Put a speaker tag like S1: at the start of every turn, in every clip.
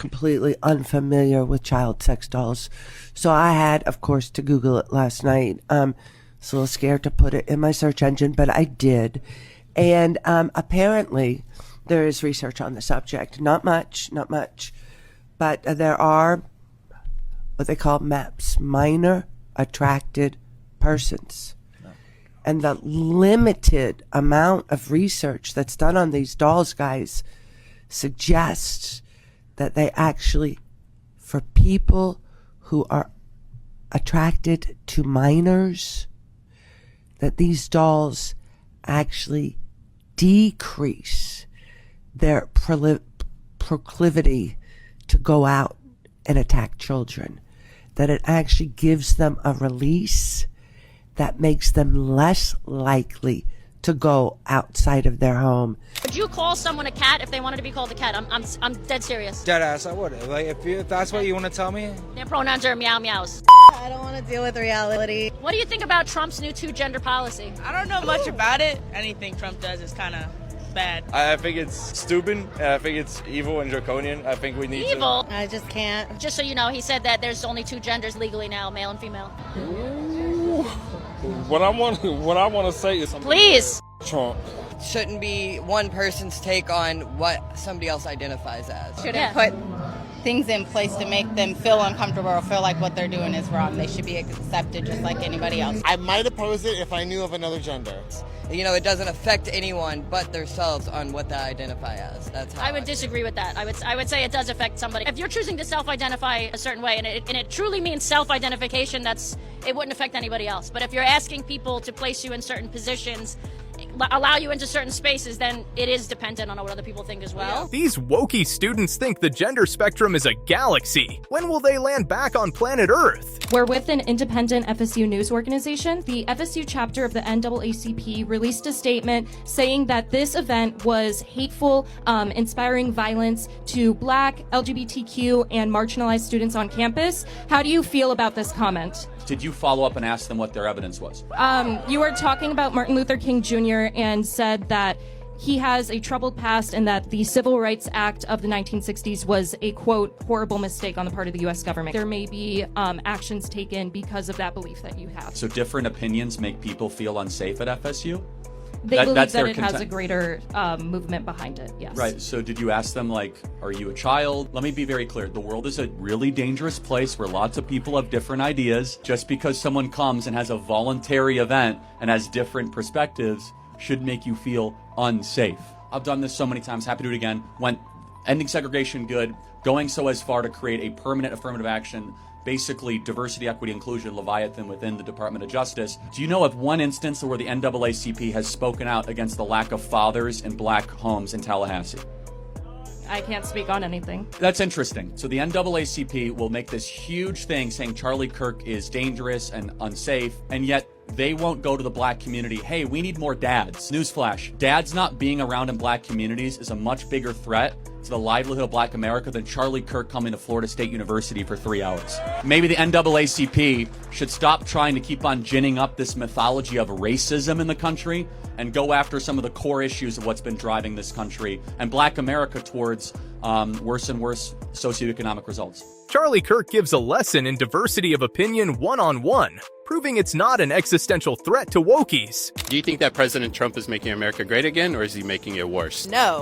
S1: completely unfamiliar with child sex dolls. So I had, of course, to Google it last night. I was a little scared to put it in my search engine, but I did. And apparently there is research on the subject. Not much, but there are what they call MAPs, minor attracted persons. And the limited amount of research that's done on these dolls, guys, suggests that they actually, for people who are attracted to minors, that these dolls actually decrease their proclivity to go out and attack children. That it actually gives them a release that makes them less likely to go outside of their home.
S2: Would you call someone a cat if they wanted to be called a cat? I'm dead serious.
S3: Dead ass, I would. Like, if that's what you want to tell me.
S2: Their pronouns are meow meows.
S4: I don't want to deal with reality.
S2: What do you think about Trump's new two-gender policy?
S5: I don't know much about it. Anything Trump does is kind of bad.
S6: I think it's stupid, and I think it's evil and draconian. I think we need
S2: Evil?
S4: I just can't.
S2: Just so you know, he said that there's only two genders legally now, male and female.
S6: What I want to say is
S2: Please.
S6: Trump.
S7: Shouldn't be one person's take on what somebody else identifies as.
S8: Shouldn't put things in place to make them feel uncomfortable or feel like what they're doing is wrong. They should be accepted just like anybody else.
S9: I might oppose it if I knew of another gender.
S7: You know, it doesn't affect anyone but themselves on what they identify as. That's how
S2: I would disagree with that. I would say it does affect somebody. If you're choosing to self-identify a certain way, and it truly means self-identification, it wouldn't affect anybody else. But if you're asking people to place you in certain positions, allow you into certain spaces, then it is dependent on what other people think as well.
S10: These wokey students think the gender spectrum is a galaxy. When will they land back on planet Earth?
S11: We're with an independent FSU news organization. The FSU chapter of the NAACP released a statement saying that this event was hateful, inspiring violence to Black, LGBTQ, and marginalized students on campus. How do you feel about this comment?
S12: Did you follow up and ask them what their evidence was?
S11: You were talking about Martin Luther King Jr. and said that he has a troubled past and that the Civil Rights Act of the 1960s was a, quote, horrible mistake on the part of the U.S. government. There may be actions taken because of that belief that you have.
S12: So different opinions make people feel unsafe at FSU?
S11: They believe that it has a greater movement behind it, yes.
S12: Right, so did you ask them, like, are you a child? Let me be very clear. The world is a really dangerous place where lots of people have different ideas. Just because someone comes and has a voluntary event and has different perspectives should make you feel unsafe. I've done this so many times, happy to do it again. When ending segregation, good. Going so as far to create a permanent affirmative action, basically diversity, equity, inclusion, Leviathan within the Department of Justice. Do you know of one instance where the NAACP has spoken out against the lack of fathers in Black homes in Tallahassee?
S11: I can't speak on anything.
S12: That's interesting. So the NAACP will make this huge thing saying Charlie Kirk is dangerous and unsafe, and yet they won't go to the Black community. Hey, we need more dads. Newsflash, dads not being around in Black communities is a much bigger threat to the livelihood of Black America than Charlie Kirk coming to Florida State University for 3 hours. Maybe the NAACP should stop trying to keep on ginning up this mythology of racism in the country and go after some of the core issues of what's been driving this country and Black America towards worse and worse socioeconomic results.
S10: Charlie Kirk gives a lesson in diversity of opinion one-on-one, proving it's not an existential threat to wokies.
S13: Do you think that President Trump is making America great again, or is he making it worse?
S4: No.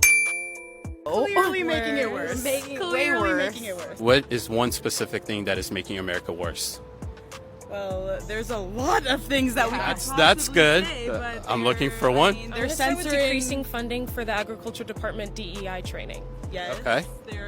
S5: Clearly making it worse. Clearly making it worse.
S13: What is one specific thing that is making America worse?
S5: Well, there's a lot of things that we
S13: That's good.
S5: Say,
S13: I'm looking for one.
S5: They're censoring
S14: decreasing funding for the Agriculture Department DEI training.
S5: Yes.
S13: Okay.
S5: They're,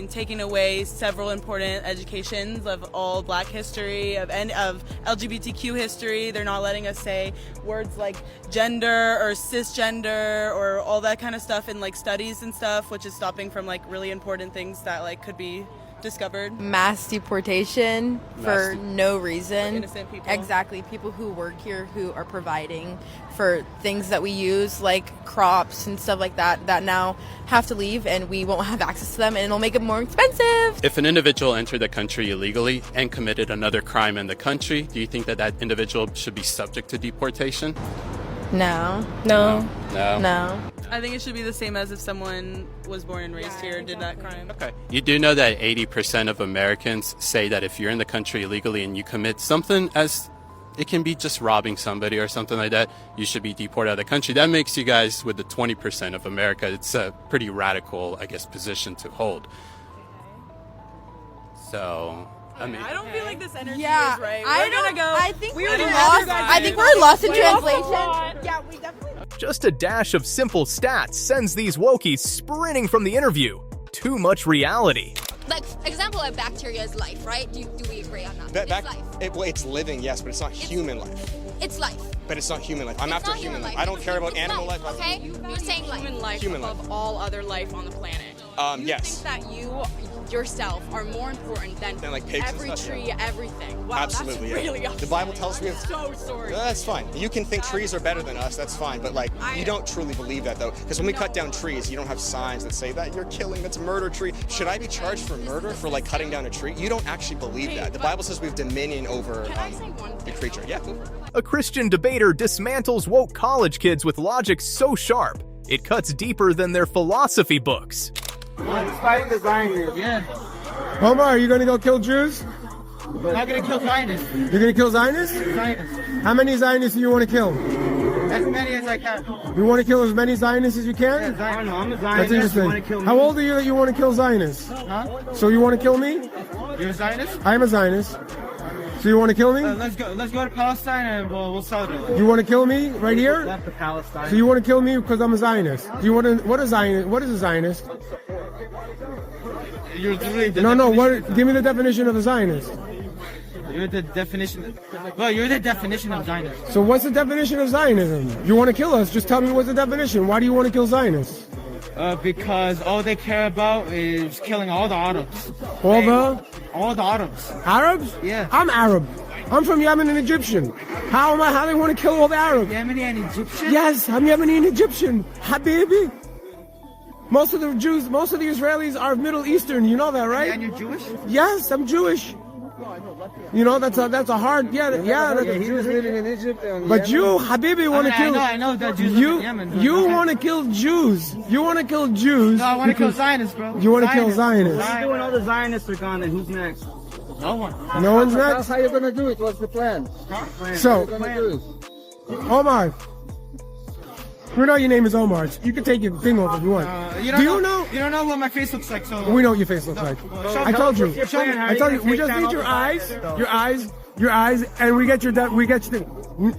S5: taking away several important educations of all Black history, of LGBTQ history. They're not letting us say words like gender or cisgender or all that kind of stuff in studies and stuff, which is stopping from really important things that could be discovered.
S4: Mass deportation for no reason.
S5: Innocent people.
S4: Exactly. People who work here who are providing for things that we use like crops and stuff like that now have to leave and we won't have access to them and it'll make it more expensive.
S13: If an individual entered the country illegally and committed another crime in the country, do you think that individual should be subject to deportation?
S4: No.
S14: No.
S13: No.
S4: No.
S5: I think it should be the same as if someone was born and raised here and did that crime.
S13: Okay. You do know that 80% of Americans say that if you're in the country illegally and you commit something as it can be just robbing somebody or something like that, you should be deported out of the country. That makes you guys, with the 20% of America, it's a pretty radical, I guess, position to hold. So, I mean,
S5: I don't feel like this energy
S4: Yeah,
S5: is right.
S4: I think we're lost. I think we're lost in translation. Yeah, we definitely.
S10: Just a dash of simple stats sends these wokies sprinting from the interview. Too much reality.
S15: Like, example, a bacteria is life, right? Do we agree on that? It's life.
S16: Well, it's living, yes, but it's not human life.
S15: It's life.
S16: But it's not human life. I'm after human life. I don't care about animal life.
S15: Okay? You're saying life.
S17: Human life
S16: Human
S17: above
S16: life.
S17: all other life on the planet.
S16: Yes.
S17: Think that you yourself are more important than
S16: like pigs and
S17: every
S16: stuff,
S17: tree,
S16: yeah.
S17: everything. Wow,
S16: Absolutely,
S17: that's
S16: yeah.
S17: really
S16: The Bible tells me.
S17: so sorry.
S16: That's fine. You can think trees are better than us. That's fine. But like, you don't truly believe that though, because when we cut down trees, you don't have signs that say that you're killing. That's a murder tree. Should I be charged for murder for like cutting down a tree? You don't actually believe that. The Bible says we have dominion over the creature. Yeah.
S10: A Christian debater dismantles woke college kids with logic so sharp, it cuts deeper than their philosophy books.
S18: Fighting the Zionists. Yeah.
S19: Omar, are you going to go kill Jews?
S18: I'm not going to kill Zionists.
S19: You're going to kill Zionists?
S18: Zionists.
S19: How many Zionists do you want to kill?
S18: As many as I can.
S19: You want to kill as many Zionists as you can?
S18: Yeah, I don't know. I'm a
S19: That's
S18: Zionist.
S19: interesting.
S18: You want to kill me?
S19: How old are you that you want to kill Zionists?
S18: Huh?
S19: So you want to kill me?
S18: You're a Zionist?
S19: I am a Zionist. So you want to kill me?
S18: Let's go to Palestine and we'll celebrate.
S19: You want to kill me right here?
S18: Left to Palestine.
S19: So you want to kill me because I'm a Zionist? Do you want to? What is Zionist? What is a Zionist?
S18: You're literally the
S19: No. What? Give me the definition of a Zionist.
S18: You're the definition. Well, you're the definition of Zionism.
S19: So what's the definition of Zionism? You want to kill us? Just tell me what's the definition. Why do you want to kill Zionists?
S18: Because all they care about is killing all the Arabs.
S19: All the
S18: Arabs.
S19: Arabs?
S18: Yeah.
S19: I'm Arab. I'm from Yemen and Egyptian. How they want to kill all the Arabs?
S18: Yemeni and Egyptian?
S19: Yes, I'm Yemeni and Egyptian. Habibi. Most of the Jews, most of the Israelis are Middle Eastern. You know that, right?
S18: And you're Jewish?
S19: Yes, I'm Jewish. You know, that's a hard, yeah.
S18: He was living in Egypt.
S19: But you, Habibi, want to kill.
S18: I know that Jews live in Yemen.
S19: You want to kill Jews. You want to kill Jews.
S18: No, I want to kill Zionists, bro.
S19: You want to kill Zionists.
S18: When all the Zionists are gone, then who's next? No one.
S19: No one's next?
S18: How you gonna do it? What's the plan?
S19: So, Omar. We know your name is Omar. You can take your thing off if you want.
S18: You don't know what my face looks like, so.
S19: We know what your face looks like. I told you. We just need your eyes, and we get your thing.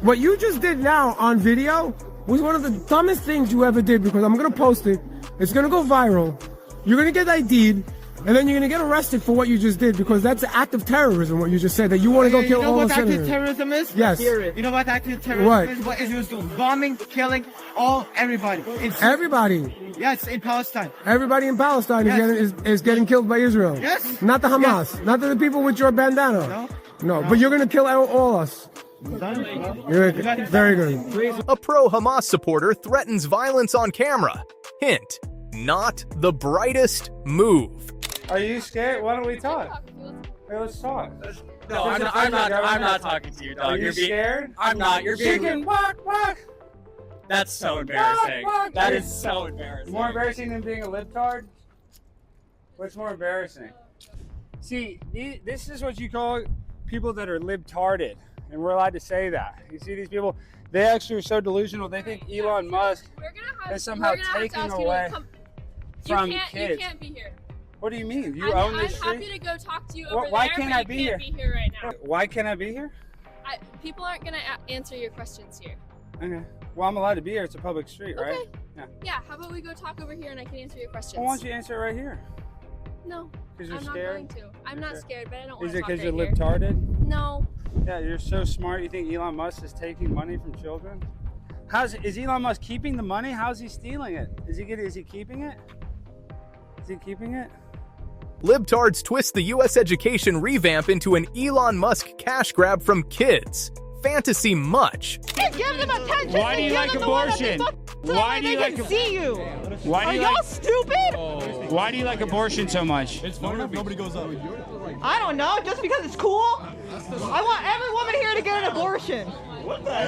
S19: What you just did now on video was one of the dumbest things you ever did, because I'm gonna post it. It's gonna go viral. You're gonna get ID'd. And then you're going to get arrested for what you just did, because that's an act of terrorism, what you just said, that you want to go kill all the senators.
S18: You know what active terrorism is?
S19: Yes.
S18: You know what active terrorism is? What Israel's doing? Bombing, killing, everybody.
S19: Everybody.
S18: Yes, in Palestine.
S19: Everybody in Palestine is getting killed by Israel.
S18: Yes.
S19: Not the Hamas. Yes. Not the people with your bandana. No. But you're going to kill all us. Very good.
S10: A pro-Hamas supporter threatens violence on camera. Hint, not the brightest move.
S20: Are you scared? Why don't we talk? Hey, let's talk.
S21: No, I'm not talking to you, dog.
S20: Are you scared?
S21: I'm not. You're being.
S20: Chicken, walk.
S21: That's so embarrassing. That is so embarrassing.
S20: More embarrassing than being a libtard? What's more embarrassing? See, this is what you call people that are libtarded, and we're allowed to say that. You see these people? They actually are so delusional. They think Elon Musk is somehow taking away from kids.
S14: You can't be here.
S20: What do you mean? You own this street?
S14: I'm happy to go talk to you over
S20: Why
S14: there,
S20: can't
S14: but
S20: I
S14: you
S20: be
S14: can't
S20: here?
S14: be here right now.
S20: Why can't I be here?
S14: People aren't going to answer your questions here.
S20: Okay. Well, I'm allowed to be here. It's a public street, right?
S14: Okay. Yeah, how about we go talk over here and I can answer your questions?
S20: Well, why don't you answer it right here?
S14: No.
S20: Because you're
S14: I'm
S20: scared?
S14: not going to. I'm not scared, but I don't want
S20: Is
S14: to
S20: it
S14: talk
S20: because
S14: right
S20: you're
S14: here.
S20: libtarded?
S14: No.
S20: Yeah, you're so smart. You think Elon Musk is taking money from children? Is Elon Musk keeping the money? How's he stealing it? Is he keeping it? Is he keeping it?
S10: Libtards twist the U.S. education revamp into an Elon Musk cash grab from kids. Fantasy much.
S22: Give them attention.
S20: Why do you like abortion? Why do you like
S22: see you?
S20: Why do
S22: Are
S20: you
S22: y'all
S20: like
S22: stupid?
S20: Why do you like abortion so much?
S22: It's fun if nobody goes up. I don't know, just because it's cool. I want every woman here to get an abortion.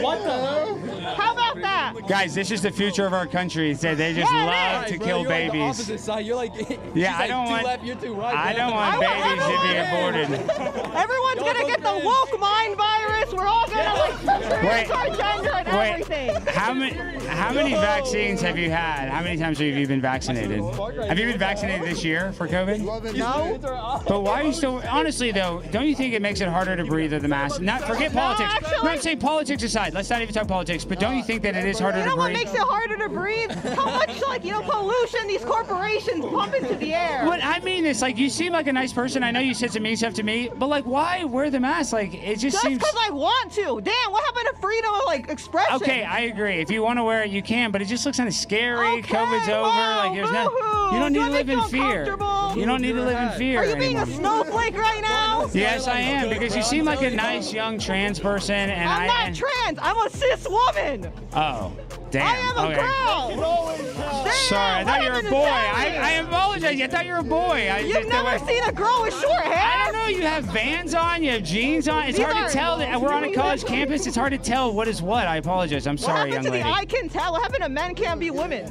S22: What the?
S1: How about that?
S20: Guys, this is the future of our country. They just love to kill babies.
S22: You're like the opposite side. You're like,
S20: yeah, I don't want.
S22: Left, you're too right.
S20: I don't want babies to be aborted.
S1: Everyone's gonna get the woke mind virus. We're all gonna like transgender and everything.
S20: How many vaccines have you had? How many times have you been vaccinated? Have you been vaccinated this year for COVID?
S1: No.
S20: But why are you still? Honestly, though, don't you think it makes it harder to breathe with the mask? Not forget politics.
S1: actually-
S20: I'm saying politics aside. Let's not even talk politics. But don't you think that it is harder
S1: You know
S20: to
S1: what
S20: breathe?
S1: makes it harder to breathe? How much, like, pollution these corporations pump into the air.
S20: What I mean is, like, you seem like a nice person. I know you said some mean stuff to me, but like, why wear the mask? Like, it just seems.
S1: Because I want to. Damn, what happened to freedom of, like, expression?
S20: Okay, I agree. If you want to wear it, you can, but it just looks kind of scary.
S1: Okay,
S20: COVID's over. Like, there's no. You don't need
S1: Do I
S20: to live
S1: make
S20: in
S1: you
S20: fear.
S1: uncomfortable?
S20: You don't need to live in fear.
S1: Are you being a
S20: anymore.
S1: snowflake right now?
S20: Yes, I am, because you seem like a nice young trans person, and
S1: I'm not trans. I'm a cis woman.
S20: Oh, damn.
S1: I am a
S20: okay.
S1: girl.
S20: Sorry, I thought you were a boy. I apologize. I thought you were a boy.
S1: You've never seen a girl with short hair?
S20: I don't know. You have Vans on. You have jeans on. It's
S1: These
S20: hard
S1: are-
S20: to tell. We're on a college campus. It's hard to tell what is what. I apologize. I'm sorry,
S1: What
S20: young
S1: happened to
S20: lady.
S1: the I can tell? What happened to men can't be women?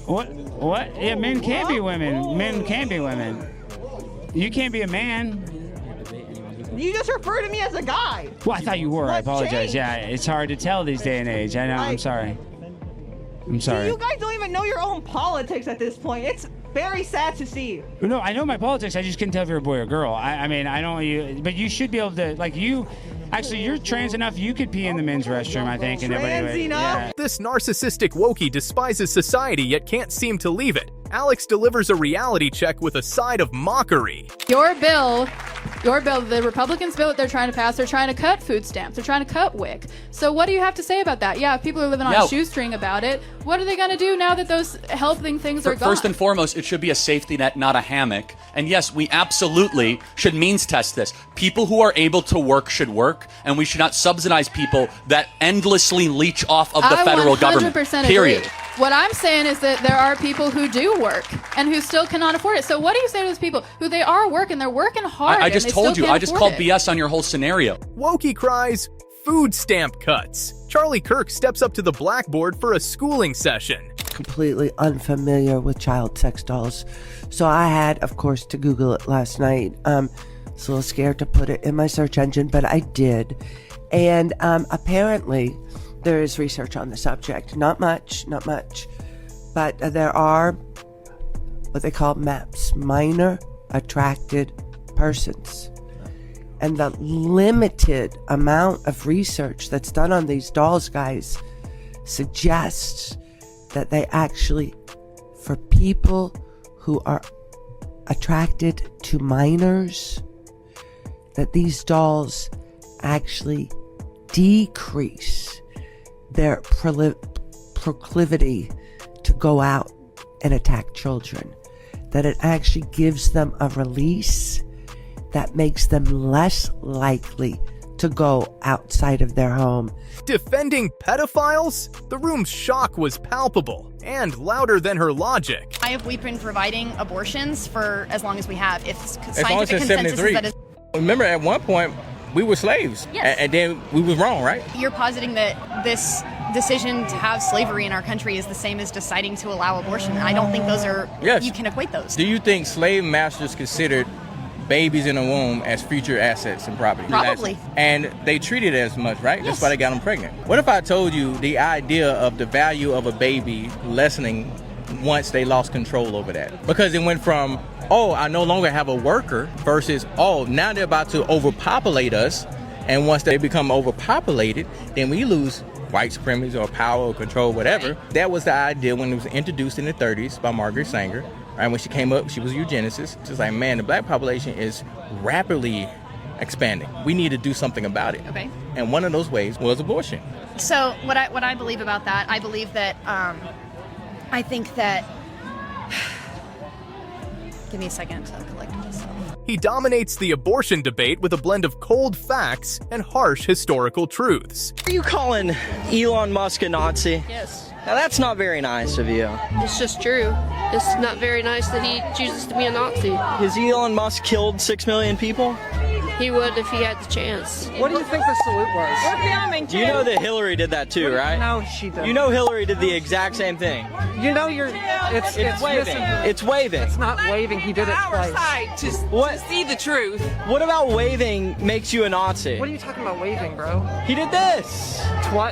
S20: What? What? Yeah, men can be women. Men can be women. You can't be a man.
S1: You just refer to me as a guy.
S20: Well, I thought you were. I
S1: What's
S20: apologize.
S1: changed?
S20: Yeah, it's hard to tell these day and age. I know. I'm sorry. I'm sorry.
S1: You guys don't even know your own politics at this point. It's very sad to see.
S20: No, I know my politics. I just couldn't tell if you're a boy or girl. I mean, I don't. But you should be able to. Like you. Actually, you're trans enough. You could pee in the men's restroom. I think. And nobody would. Yeah.
S10: This narcissistic wokey despises society yet can't seem to leave it. Alex delivers a reality check with a side of mockery.
S3: Your bill, the Republicans' bill that they're trying to pass, they're trying to cut food stamps. They're trying to cut WIC. So what do you have to say about that? Yeah, if people are living on a shoestring about it, what are they going to do now that those helping things are gone?
S12: First and foremost, it should be a safety net, not a hammock. And yes, we absolutely should means test this. People who are able to work should work, and we should not subsidize people that endlessly leech off of the federal government.
S3: 100%
S12: Period.
S3: agree. What I'm saying is that there are people who do work and who still cannot afford it. So what do you say to those people who they are working, they're working hard?
S12: I just
S3: and they
S12: told
S3: still
S12: you.
S3: can't
S12: I just
S3: afford
S12: called
S3: it?
S12: BS on your whole scenario.
S10: Wokey cries, food stamp cuts. Charlie Kirk steps up to the blackboard for a schooling session.
S23: Completely unfamiliar with child sex dolls. So I had, of course, to Google it last night. It's a little scared to put it in my search engine, but I did. And apparently there is research on the subject. Not much. But there are what they call MAPs, minor attracted persons. And the limited amount of research that's done on these dolls, guys, suggests that they actually, for people who are attracted to minors, that these dolls actually decrease their proclivity to go out and attack children. That it actually gives them a release that makes them less likely to go outside of their home.
S10: Defending pedophiles? The room's shock was palpable and louder than her logic.
S24: Why have we been providing abortions for as long as we have? If
S25: As long as
S24: scientific
S25: it's
S24: consensus
S25: 73.
S24: is that is,
S25: Remember, at one point, we were slaves.
S24: Yes.
S25: And then we was wrong, right?
S24: you're positing that this decision to have slavery in our country is the same as deciding to allow abortion. I don't think those are,
S25: Yes.
S24: you can equate those.
S25: Do you think slave masters considered babies in a womb as future assets and property?
S24: Probably.
S25: And they treated it as much, right?
S24: Yes.
S25: That's why they got them pregnant. What if I told you the idea of the value of a baby lessening once they lost control over that? Because it went from, oh, I no longer have a worker, versus, oh, now they're about to overpopulate us. And once they become overpopulated, then we lose white supremacy or power or control, whatever. Right. That was the idea when it was introduced in the 30s by Margaret Sanger. Right, when she came up, she was a eugenicist. She's like, man, the black population is rapidly expanding. We need to do something about it.
S24: Okay.
S25: And one of those ways was abortion.
S24: So what I believe about that, I believe that, I think that, give me a second to collect myself.
S10: He dominates the abortion debate with a blend of cold facts and harsh historical truths.
S26: Are you calling Elon Musk a Nazi?
S27: Yes.
S26: Now that's not very nice of you.
S27: It's just true. It's not very nice that he chooses to be a Nazi.
S26: Has Elon Musk killed 6 million people?
S27: He would if he had the chance.
S18: What do you think the salute was?
S27: We're filming,
S26: You know that Hillary did that too, right?
S18: No, she didn't.
S26: You know Hillary did the exact same thing.
S18: You know it's
S26: waving. It's waving.
S18: It's not waving. He did it twice.
S26: To see the truth. What about waving makes you a Nazi?
S18: What are you talking about waving, bro?
S26: He did this.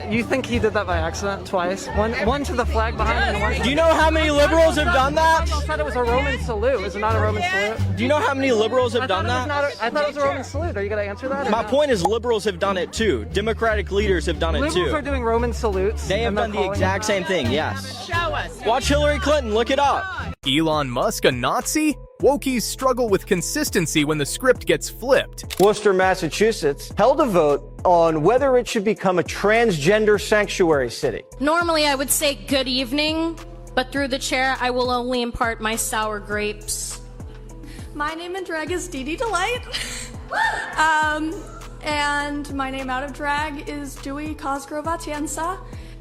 S18: You think he did that by accident twice? One to the flag behind him and one.
S26: Do you know how many liberals have done that?
S18: I thought it was a Roman salute. Is it not a Roman salute?
S26: Do you know how many liberals have done that?
S18: I thought it was a Roman salute. Are you going to answer that?
S26: My point is liberals have done it too. Democratic leaders have done it too.
S18: Liberals are doing Roman salutes.
S26: They have done the exact same thing, yes. Show us. Watch Hillary Clinton, look it up.
S10: Elon Musk a Nazi? Wokies struggle with consistency when the script gets flipped.
S2: Worcester, Massachusetts held a vote on whether it should become a transgender sanctuary city.
S6: Normally I would say good evening, but through the chair I will only impart my sour grapes.
S7: My name in drag is Dee Dee Delight. And my name out of drag is Dewey Cosgrove Atienza.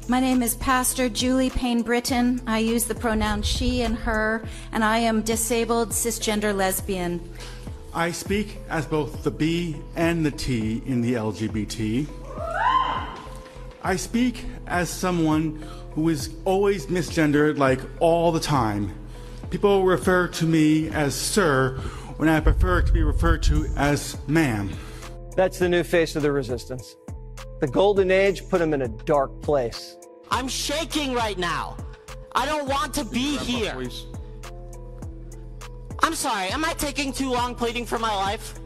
S8: My name is Pastor Julie Payne Britton. I use the pronouns she and her, and I am disabled cisgender lesbian.
S9: I speak as both the B and the T in the LGBT. I speak as someone who is always misgendered, like all the time. People refer to me as sir when I prefer to be referred to as ma'am.
S2: That's the new face of the resistance. The golden age put him in a dark place.
S11: I'm shaking right now. I don't want to be here. I'm sorry, am I taking too long pleading for my life?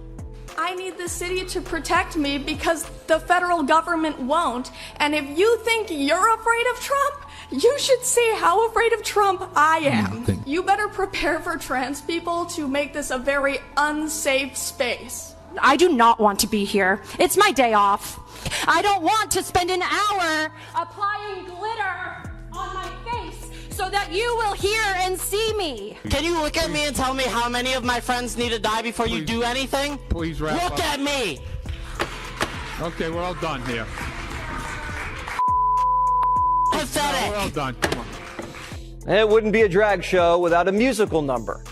S7: I need the city to protect me because the federal government won't. And if you think you're afraid of Trump, you should see how afraid of Trump I am. You better prepare for trans people to make this a very unsafe space.
S13: I do not want to be here. It's my day off. I don't want to spend an hour applying glitter on my face so that you will hear and see me.
S11: Can you look at me and tell me how many of my friends need to die before you do anything?
S28: Please wrap up.
S11: Look at me.
S28: Okay, we're all done here.
S11: Pathetic.
S28: We're all done. Come on.
S2: It wouldn't be a drag show without a musical number.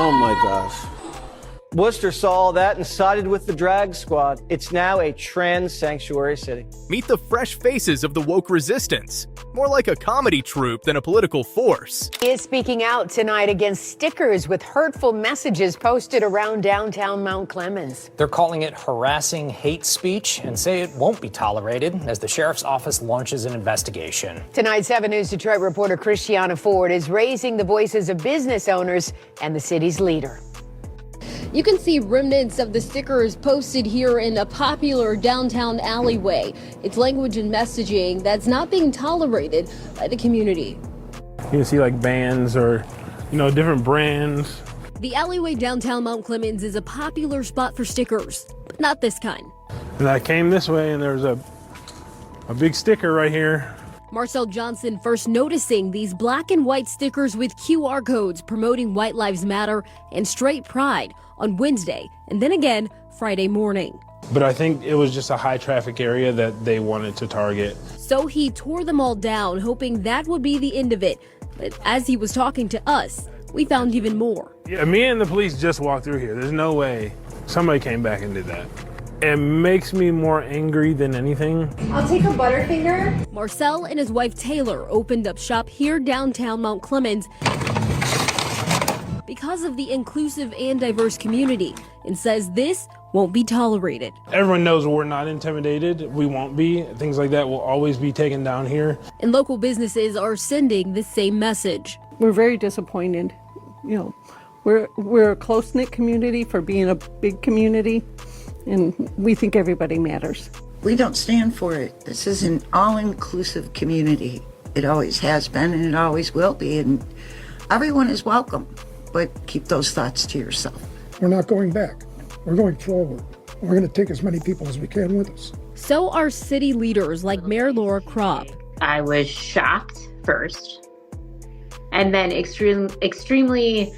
S2: Oh my gosh. Worcester saw all that and sided with the drag squad. It's now a trans sanctuary city.
S10: Meet the fresh faces of the woke resistance. More like a comedy troupe than a political force.
S29: He is speaking out tonight against stickers with hurtful messages posted around downtown Mount Clemens.
S30: They're calling it harassing hate speech and say it won't be tolerated as the sheriff's office launches an investigation.
S29: Tonight, 7 News Detroit reporter Christiana Ford is raising the voices of business owners and the city's leader.
S31: You can see remnants of the stickers posted here in a popular downtown alleyway. It's language and messaging that's not being tolerated by the community.
S32: You can see like bands or, different brands.
S31: The alleyway downtown Mount Clemens is a popular spot for stickers, but not this kind.
S32: And I came this way and there's a big sticker right here.
S31: Marcel Johnson first noticing these black and white stickers with QR codes promoting White Lives Matter and straight pride on Wednesday, and then again Friday morning.
S32: But I think it was just a high traffic area that they wanted to target.
S31: So he tore them all down, hoping that would be the end of it. But as he was talking to us, we found even more.
S32: Yeah, me and the police just walked through here. There's no way somebody came back and did that. It makes me more angry than anything.
S31: I'll take a Butterfinger. Marcel and his wife Taylor opened up shop here downtown Mount Clemens because of the inclusive and diverse community, and says this won't be tolerated.
S32: Everyone knows we're not intimidated. We won't be. Things like that will always be taken down here.
S31: And local businesses are sending the same message.
S33: We're very disappointed. We're a close-knit community for being a big community, and we think everybody matters.
S34: We don't stand for it. This is an all-inclusive community. It always has been and it always will be, and everyone is welcome, but keep those thoughts to yourself.
S35: We're not going back. We're going forward. We're going to take as many people as we can with us.
S31: So are city leaders like Mayor Laura Kropp.
S36: I was shocked first, and then extremely,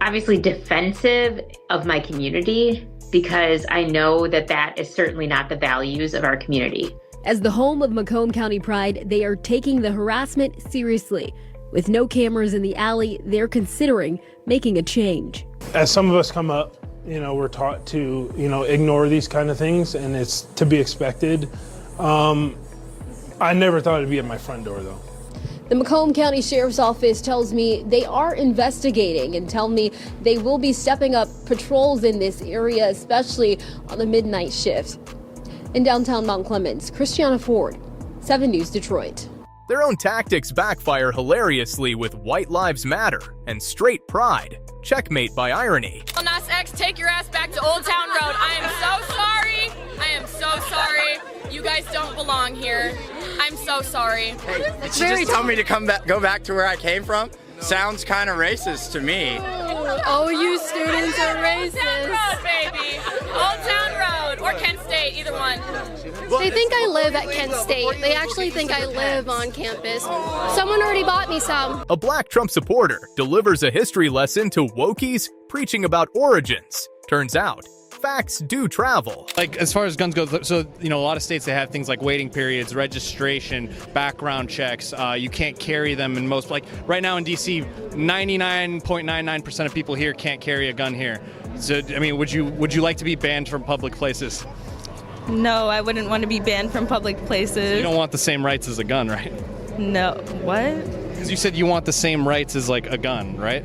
S36: obviously defensive of my community, because I know that is certainly not the values of our community.
S31: As the home of Macomb County Pride, they are taking the harassment seriously. With no cameras in the alley, they're considering making a change.
S32: As some of us come up, we're taught to, ignore these kind of things, and it's to be expected. I never thought it'd be at my front door, though.
S31: The Macomb County Sheriff's Office tells me they are investigating and tell me they will be stepping up patrols in this area, especially on the midnight shift. In downtown Mount Clemens, Christiana Ford, 7 News Detroit.
S10: Their own tactics backfire hilariously with White Lives Matter and straight pride. Checkmate by irony.
S1: Lil Nas X, take your ass back to Old Town Road. I am so sorry. I am so sorry. You guys don't belong here. I'm so sorry.
S3: Hey, did she just tell me to go back to where I came from? Sounds kind of racist to me.
S1: Oh, you students are racist. Old Town Road, baby. Old Town Road or Kent State, either one.
S4: They think I live at Kent State. They actually think I live on campus. Someone already bought me some.
S10: A black Trump supporter delivers a history lesson to wokies preaching about origins. Turns out, facts do travel.
S5: Like, as far as guns go, so, a lot of states, they have things like waiting periods, registration, background checks. You can't carry them in most, like, right now in D.C., 99.99% of people here can't carry a gun here. So, would you like to be banned from public places?
S12: No, I wouldn't want to be banned from public places.
S5: You don't want the same rights as a gun, right?
S12: No. What?
S5: Because you said you want the same rights as, like, a gun, right?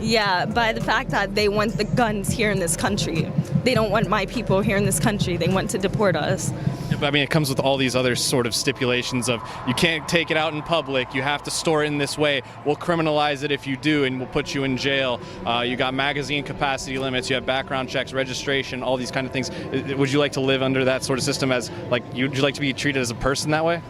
S12: Yeah, by the fact that they want the guns here in this country. They don't want my people here in this country. They want to deport us.
S5: Yeah, but it comes with all these other sort of stipulations of you can't take it out in public, you have to store it in this way, we'll criminalize it if you do and we'll put you in jail. You got magazine capacity limits, you have background checks, registration, all these kind of things. Would you like to live under that sort of system would you like to be treated as a person that way?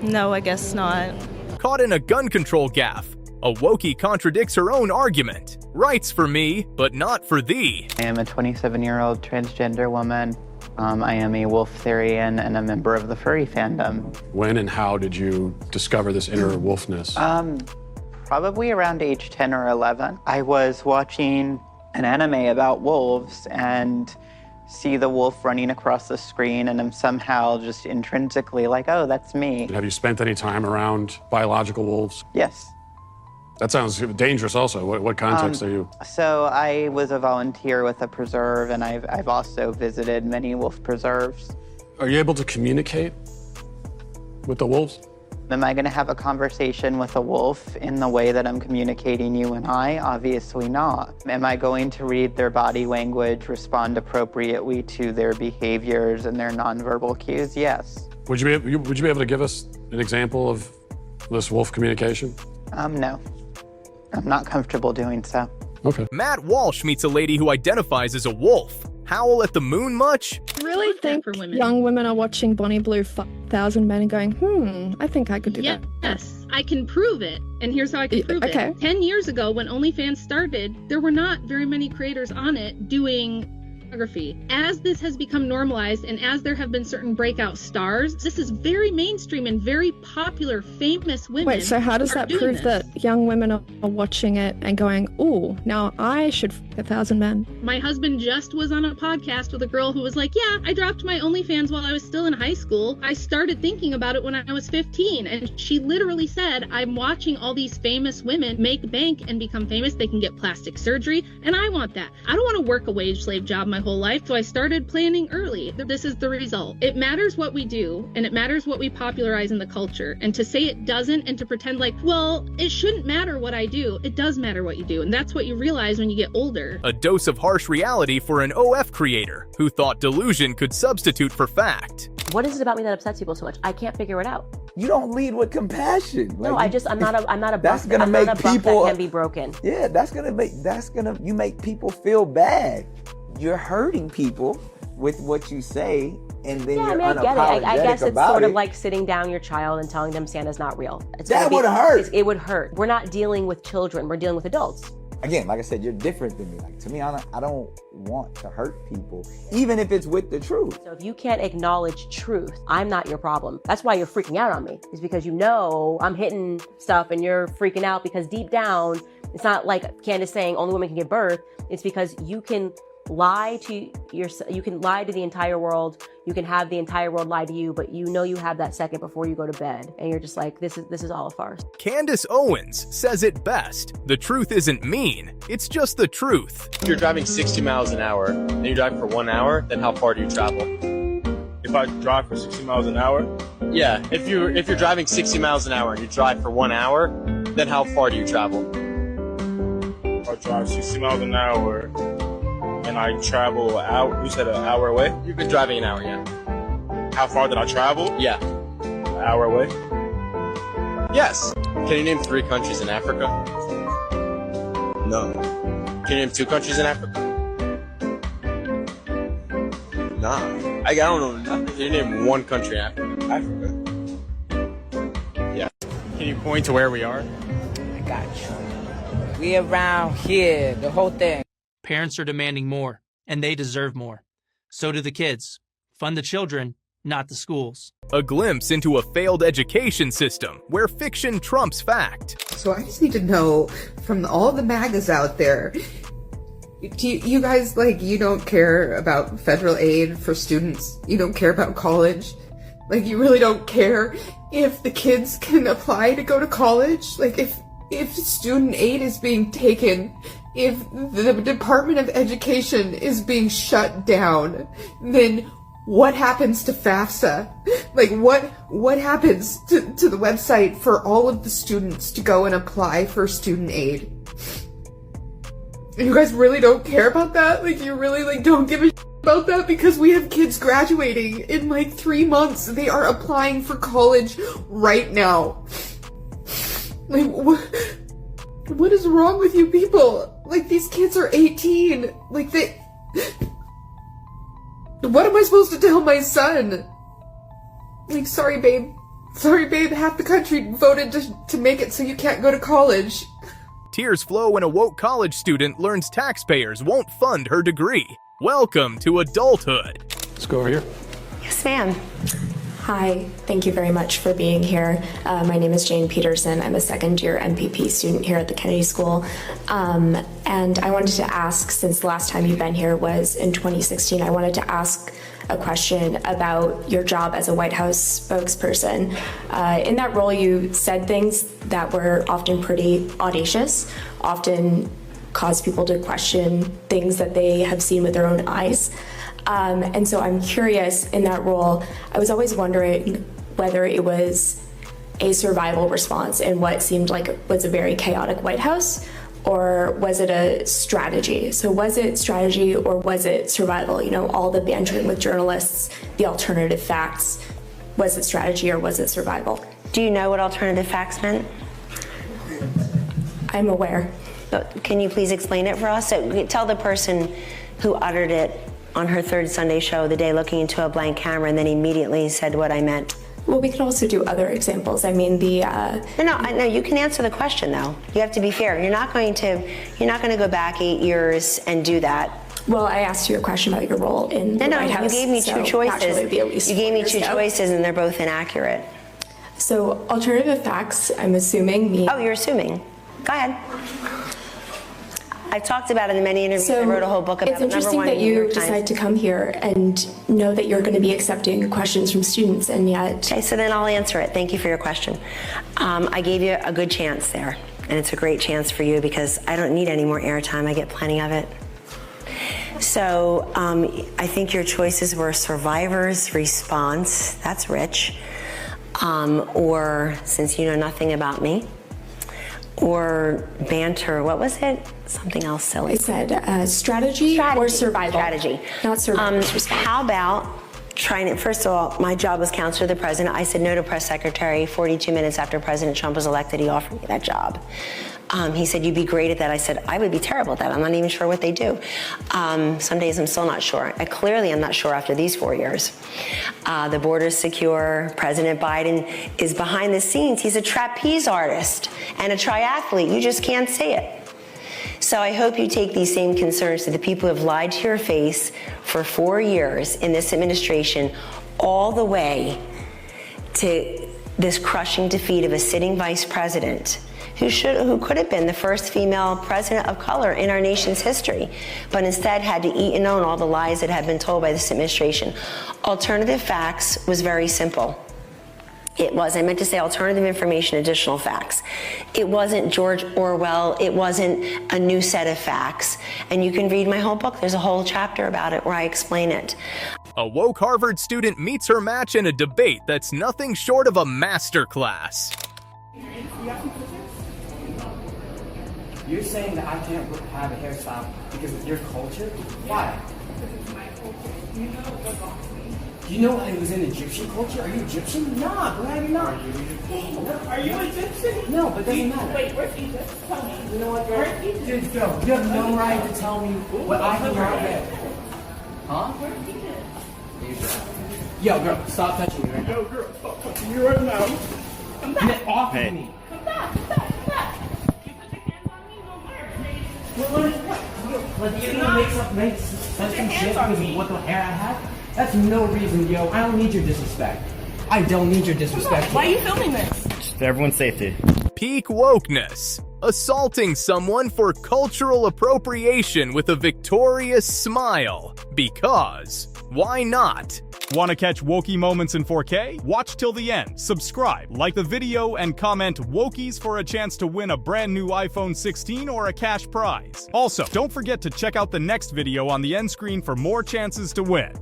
S12: No, I guess not.
S10: Caught in a gun control gaffe. A wokie contradicts her own argument. Rights for me, but not for thee.
S14: I am a 27-year-old transgender woman. I am a wolf-therian and a member of the furry fandom.
S15: When and how did you discover this inner wolfness?
S14: Probably around age 10 or 11. I was watching an anime about wolves and see the wolf running across the screen, and I'm somehow just intrinsically like, oh, that's me.
S15: Have you spent any time around biological wolves?
S14: Yes.
S15: That sounds dangerous also. What context are you?
S14: So I was a volunteer with a preserve, and I've also visited many wolf preserves.
S15: Are you able to communicate with the wolves?
S14: Am I going to have a conversation with a wolf in the way that I'm communicating you and I? Obviously not. Am I going to read their body language, respond appropriately to their behaviors and their nonverbal cues? Yes.
S15: Would you be able to give us an example of this wolf communication?
S14: No. I'm not comfortable doing so.
S15: Okay.
S10: Matt Walsh meets a lady who identifies as a wolf. Howl at the moon much?
S16: Really think young women are watching Bonnie Blue 1,000 Men and going, I think I could do that.
S17: Yes, I can prove it. And here's how I can prove it. 10 years ago, when OnlyFans started, there were not very many creators on it doing pornography. As this has become normalized and as there have been certain breakout stars, this is very mainstream and very popular, famous women.
S16: Wait, so how does that prove that young women are watching it and going, ooh, now I should f 1,000 men?
S17: My husband just was on a podcast with a girl who was like, yeah, I dropped my OnlyFans while I was still in high school. I started thinking about it when I was 15. And she literally said, I'm watching all these famous women make bank and become famous. They can get plastic surgery. And I want that. I don't want to work a wage slave job my whole life, so I started planning early. This is the result. It matters what we do, and it matters what we popularize in the culture. And to say it doesn't, and to pretend like, well, it shouldn't matter what I do, it does matter what you do. And that's what you realize when you get older.
S10: A dose of harsh reality for an OF creator who thought delusion could substitute for fact.
S19: What is it about me that upsets people so much? I can't figure it out.
S20: You don't lead with compassion.
S19: No, I'm not a
S20: that's
S19: buck,
S20: gonna
S19: I'm
S20: make
S19: not a buck
S20: people
S19: that can be broken.
S20: Yeah, you make people feel bad. You're hurting people with what you say, and then you're
S19: I get it. I guess it's
S20: about
S19: sort
S20: it.
S19: of like sitting down your child and telling them Santa's not real.
S20: That would hurt.
S19: It would hurt. We're not dealing with children. We're dealing with adults.
S20: Again, like I said, you're different than me. Like, to me, I don't want to hurt people, even if it's with the truth.
S19: So if you can't acknowledge truth, I'm not your problem. That's why you're freaking out on me, is because you know I'm hitting stuff and you're freaking out because deep down, it's not like Candace saying only women can give birth. It's because you can lie to yourself. You can lie to the entire world. You can have the entire world lie to you, but you know you have that second before you go to bed, and you're just like, this is all a farce.
S10: Candace Owens says it best. The truth isn't mean, it's just the truth.
S2: If you're driving 60 miles an hour and you drive for 1 hour, then how far do you travel?
S6: If I drive for 60 miles an hour?
S2: Yeah, if you're driving 60 miles an hour and you drive for 1 hour, then how far do you travel?
S6: If I drive 60 miles an hour and I travel an hour, you said an hour away?
S2: You've been driving an hour, yeah.
S6: How far did I travel?
S2: Yeah.
S6: An hour away?
S2: Yes. Can you name 3 countries in Africa?
S6: No.
S2: Can you name 2 countries in Africa?
S6: Nah. I don't know nothing.
S2: Can you name 1 country in Africa?
S6: Africa?
S2: Yeah. Can you point to where we are?
S7: I got you. We around here, the whole thing.
S6: Parents are demanding more, and they deserve more. So do the kids. Fund the children, not the schools.
S10: A glimpse into a failed education system where fiction trumps fact.
S8: So I just need to know from all the MAGAs out there, do you guys, like, you don't care about federal aid for students? You don't care about college? Like, you really don't care if the kids can apply to go to college? Like, if student aid is being taken, if the Department of Education is being shut down, then what happens to FAFSA? Like, what happens to the website for all of the students to go and apply for student aid? And you guys really don't care about that? Like, you really, like, don't give a shit about that? Because we have kids graduating in, like, 3 months. They are applying for college right now. Like, what is wrong with you people? Like, these kids are 18. Like, what am I supposed to tell my son? Like, sorry babe, half the country voted to make it so you can't go to college.
S10: Tears flow when a woke college student learns taxpayers won't fund her degree. Welcome to adulthood.
S15: Let's go over here.
S9: Yes, ma'am. Hi, thank you very much for being here. My name is Jane Peterson. I'm a second-year MPP student here at the Kennedy School. And I wanted to ask, since the last time you've been here was in 2016, I wanted to ask a question about your job as a White House spokesperson. In that role, you said things that were often pretty audacious, often caused people to question things that they have seen with their own eyes. And so I'm curious, in that role, I was always wondering whether it was a survival response in what seemed like it was a very chaotic White House, or was it a strategy? So was it strategy or was it survival? You know, all the bantering with journalists, the alternative facts, was it strategy or was it survival?
S19: Do you know what alternative facts meant?
S9: I'm aware.
S19: Can you please explain it for us? So tell the person who uttered it on her third Sunday show the day looking into a blank camera and then immediately said what I meant.
S9: Well, we could also do other examples. I mean,
S19: No, you can answer the question though. You have to be fair. You're not going to go back 8 years and do that.
S9: Well, I asked you a question about your role in the White House.
S19: You gave me two choices. You gave me two choices and they're both inaccurate.
S9: So alternative facts, I'm assuming mean...
S19: Oh, you're assuming. Go ahead. I've talked about it in many interviews. I wrote a whole book about it.
S9: It's interesting that you decide to come here and know that you're going to be accepting questions from students, and yet...
S19: Okay, so then I'll answer it. Thank you for your question. I gave you a good chance there, and it's a great chance for you because I don't need any more airtime. I get plenty of it. So I think your choices were survivor's response. That's rich. Or since you know nothing about me. Or banter. What was it? Something else silly.
S9: I said strategy or survival.
S19: Strategy.
S9: Not survivor's response.
S19: How about trying it? First of all, my job was counselor to the president. I said no to press secretary. 42 minutes after President Trump was elected, he offered me that job. He said, you'd be great at that. I said, I would be terrible at that. I'm not even sure what they do. Some days I'm still not sure. Clearly I'm not sure after these 4 years. The border's secure. President Biden is behind the scenes. He's a trapeze artist and a triathlete. You just can't see it. So I hope you take these same concerns to the people who have lied to your face for 4 years in this administration all the way to this crushing defeat of a sitting vice president who could have been the first female president of color in our nation's history, but instead had to eat and own all the lies that had been told by this administration. Alternative facts was very simple. It was, I meant to say alternative information, additional facts. It wasn't George Orwell, it wasn't a new set of facts. And you can read my whole book, there's a whole chapter about it where I explain it.
S10: A woke Harvard student meets her match in a debate that's nothing short of a masterclass.
S11: You're saying that I can't have a hairstyle because of your culture? Why?
S13: Because it's my culture. You know the boss.
S11: You know it was in Egyptian culture? Are you Egyptian? Nah, glad you're not.
S13: Are you Egyptian?
S11: No, but it doesn't matter.
S13: Wait, where's Egypt? Tell me.
S11: You know what, girl? Dude, girl, you have no right to tell me what I can wear. Huh?
S13: Where's Egypt?
S11: Yo, girl, stop touching me right now.
S13: Yo, girl, stop touching me right now. Come back.
S11: Get off of me.
S13: Come back, come back, come back. You put your hands on me, no matter.
S11: Like, you makes such some shit because of what the hair I have? That's no reason, yo. I don't need your disrespect. I don't need your disrespect.
S13: Why are you filming this?
S10: For everyone's safety. Peak wokeness. Assaulting someone for cultural appropriation with a victorious smile. Because, why not?
S13: Want to catch wokey moments in 4K? Watch till the end, subscribe, like the video, and comment wokies for a chance to win a brand new iPhone 16 or a cash prize. Also, don't forget to check out the next video on the end screen for more chances to win.